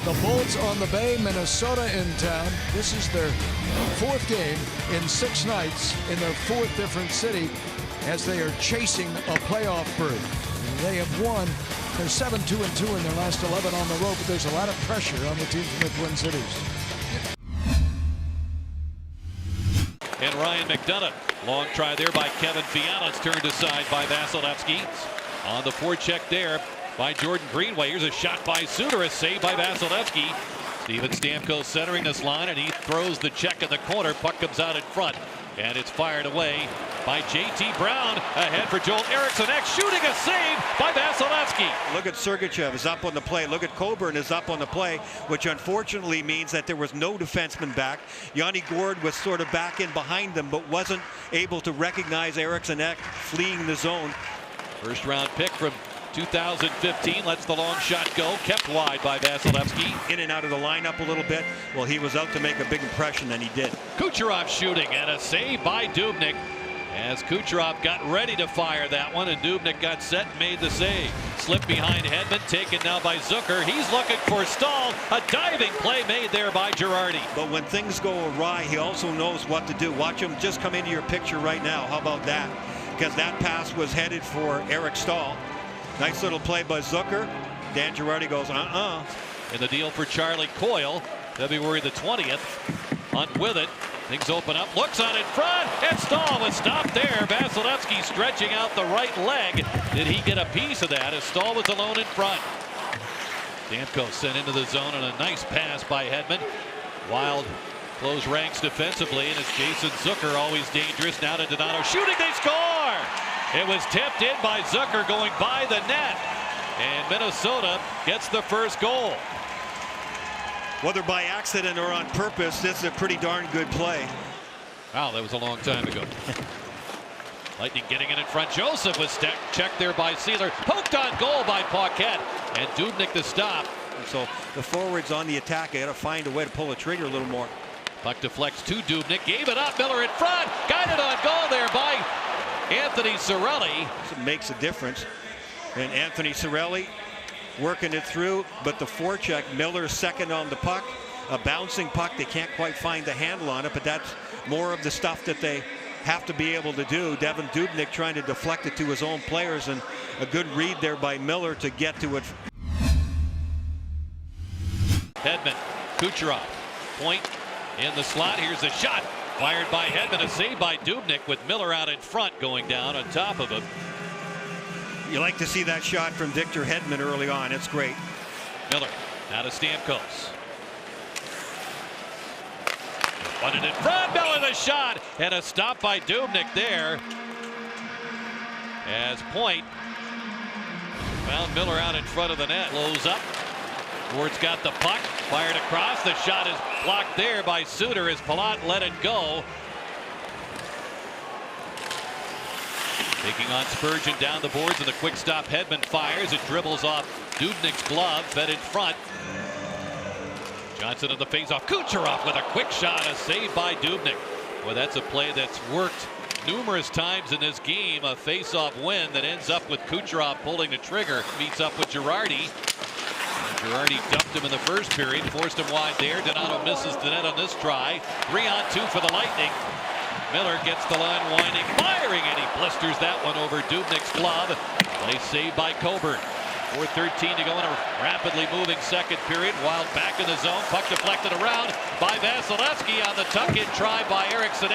The Bolts on the Bay, Minnesota in town. This is their fourth game in 6 nights in their fourth different city as they are chasing a playoff berth. They have won. They're 7-2-2 in their last 11 on the road, but there's a lot of pressure on the team from the Twin Cities. And Ryan McDonough. Long try there by Kevin Fiala. It's turned aside by Vasilevsky. On the forecheck there by Jordan Greenway. Here's a shot by Suter. A save by Vasilevsky. Steven Stamkos centering this line, and he throws the check in the corner. Puck comes out in front, and it's fired away by J.T. Brown. Ahead for Joel Eriksson. Shooting a save by Vasilevsky. Look at Sergachev is up on the play. Look at Coburn is up on the play, which unfortunately means that there was no defenseman back. Yanni Gourde was sort of back in behind them, but wasn't able to recognize Eriksson fleeing the zone. First round pick from 2015 lets the long shot go, kept wide by Vasilevsky. In and out of the lineup a little bit. Well, he was out to make a big impression, and he did. Kucherov shooting, and a save by Dubnyk as Kucherov got ready to fire that one, and Dubnyk got set and made the save. Slip behind Hedman, taken now by Zucker. He's looking for Stahl. A diving play made there by Girardi. But when things go awry, he also knows what to do. Watch him just come into your picture right now. How about that? Because that pass was headed for Eric Stahl. Nice little play by Zucker. Dan Girardi goes, In the deal for Charlie Coyle, February the 20th. Hunt with it. Things open up. Looks on in front. And Stahl was stopped there. Vasilevsky stretching out the right leg. Did he get a piece of that as Stahl was alone in front? Stamkos sent into the zone, and a nice pass by Hedman. Wild close ranks defensively, and it's Jason Zucker, always dangerous. Now to Donato shooting. They score! It was tipped in by Zucker going by the net, and Minnesota gets the first goal. Whether by accident or on purpose, this is a pretty darn good play. Wow, that was a long time ago. Lightning getting it in front. Joseph was checked there by Sealer. Poked on goal by Paquette, and Dubnyk to stop. So the forwards on the attack, they got to find a way to pull the trigger a little more. Puck deflects to Dubnyk. Gave it up. Miller in front. Guided on goal there by Anthony Cirelli. It makes a difference. And Anthony Cirelli working it through, but the forecheck, Miller second on the puck. A bouncing puck. They can't quite find the handle on it, but that's more of the stuff that they have to be able to do. Devan Dubnyk trying to deflect it to his own players, and a good read there by Miller to get to it. Hedman, Kucherov, point in the slot. Here's the shot. Fired by Hedman, a save by Dubnyk with Miller out in front going down on top of him. You like to see that shot from Victor Hedman early on. It's great. Miller now to Stamkos. Put it in front. Miller the shot, and a stop by Dubnyk there. As Point found Miller out in front of the net. Blows up. Ward's got the puck, fired across. The shot is blocked there by Suter as Palat let it go. Taking on Spurgeon down the boards, and the quick stop. Hedman fires. It dribbles off Dubnyk's glove, fed in front. Johnson on the faceoff. Kucherov with a quick shot, a save by Dubnyk. Well, that's a play that's worked numerous times in this game. A face-off win that ends up with Kucherov pulling the trigger. Meets up with Girardi. Girardi dumped him in the first period, forced him wide there. Donato misses the net on this try. 3-on-2 for the Lightning. Miller gets the line winding, firing, and he blisters that one over Dubnyk's glove. Play saved by Coburn. 4:13 to go in a rapidly moving second period. Wild back in the zone. Puck deflected around by Vasilevsky on the tuck-in try by Eriksson.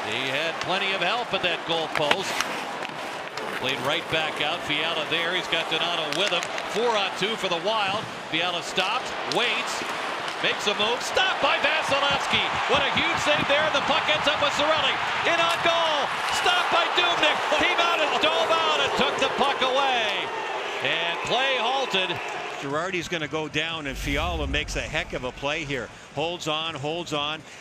He had plenty of help at that goal post. Played right back out. Fiala there. He's got Donato with him. 4-on-2 for the Wild. Fiala stops, waits, makes a move. Stopped by Vasilevsky. What a huge save there. The puck ends up with Cirelli. In on goal. Stopped by Dubnyk. Came out and dove out and took the puck away. And play halted. Girardi's going to go down, and Fiala makes a heck of a play here. Holds on,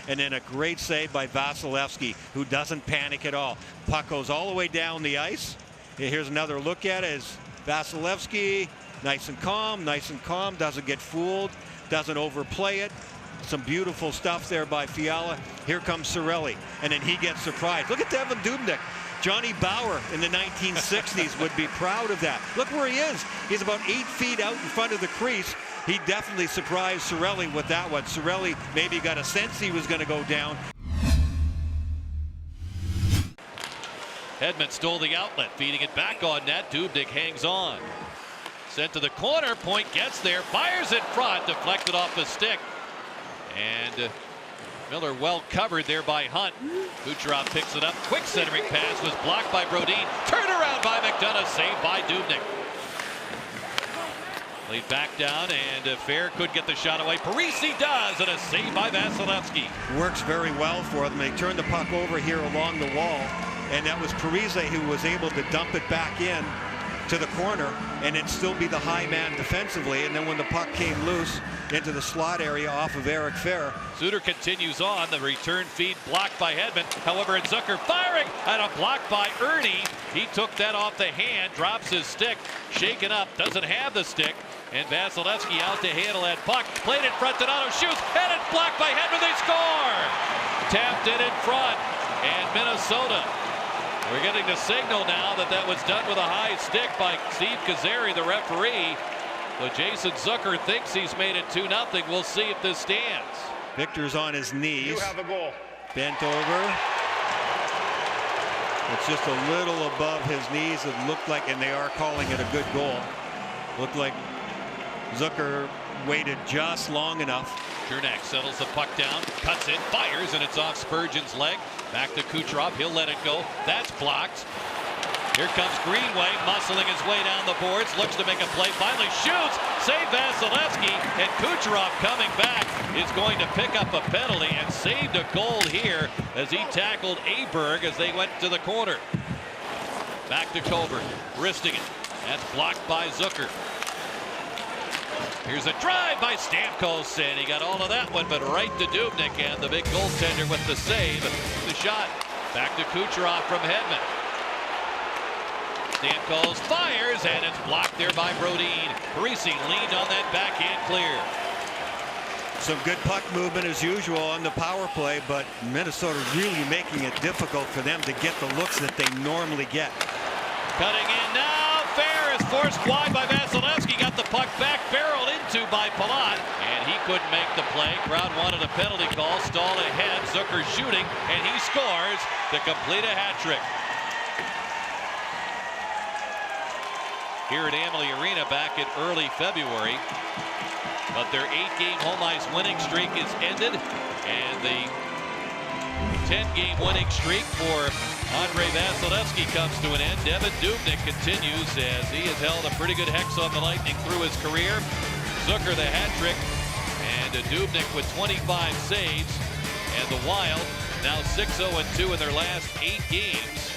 and then a great save by Vasilevsky, who doesn't panic at all. Puck goes all the way down the ice. Here's another look at it as Vasilevsky, nice and calm, doesn't get fooled, doesn't overplay it. Some beautiful stuff there by Fiala. Here comes Cirelli, and then he gets surprised. Look at Devan Dubnyk. Johnny Bauer in the 1960s would be proud of that. Look where he is. He's about 8 feet out in front of the crease. he definitely surprised Cirelli with that one. Cirelli maybe got a sense he was going to go down. Hedman stole the outlet, feeding it back on net. Dubnyk hangs on. Sent to the corner. Point gets there, fires in front, deflected off the stick. And Miller well covered there by Hunt. Kucherov picks it up. Quick centering pass was blocked by Brodin. Turned around by McDonough, saved by Dubnyk. Laid back down, and Fair could get the shot away. Parise does, and a save by Vasilevsky. Works very well for them. They turned the puck over here along the wall, and that was Parise who was able to dump it back in to the corner and it still be the high man defensively. And then when the puck came loose into the slot area off of Eric Fair, Suter continues on. The return feed blocked by Hedman. However, it's Zucker firing and a block by Ernie. He took that off the hand, drops his stick, shaken up, doesn't have the stick. And Vasilevsky out to handle that puck. Played in front, Donato shoots, and it's blocked by Hedman. They score! Tapped it in front, and Minnesota. We're getting the signal now that that was done with a high stick by Steve Kazari, the referee. So Jason Zucker thinks he's made it 2-0. We'll see if this stands. Victor's on his knees. You have a goal. Bent over. It's just a little above his knees. It looked like, and they are calling it a good goal. Looked like Zucker waited just long enough. Cernak settles the puck down, cuts it, fires, and it's off Spurgeon's leg. Back to Kucherov. He'll let it go. That's blocked. Here comes Greenway, muscling his way down the boards, looks to make a play, finally shoots, save Vasilevsky, and Kucherov coming back is going to pick up a penalty and saved a goal here as he tackled Aberg as they went to the corner. Back to Coburn, wristing it. That's blocked by Zucker. Here's a drive by Stamkos, and he got all of that one, but right to Dubnyk, and the big goaltender with the save. The shot back to Kucherov from Hedman. Stamkos fires, and it's blocked there by Brodin. Parise leaned on that backhand clear. Some good puck movement as usual on the power play, but Minnesota really making it difficult for them to get the looks that they normally get. Cutting in now. Fair is forced wide by Vasilevsky. Got the puck back, barreled into by Palat, and he couldn't make the play. Crowd wanted a penalty call. Stalled ahead. Zucker shooting, and he scores to complete a hat trick. Here at Amalie Arena back in early February, but their 8-game home ice winning streak is ended, and the 10-game winning streak for Andrei Vasilevsky comes to an end. Devan Dubnyk continues as he has held a pretty good hex on the Lightning through his career. Zucker the hat trick, and Dubnyk with 25 saves, and the Wild now 6-0-2 in their last 8 games.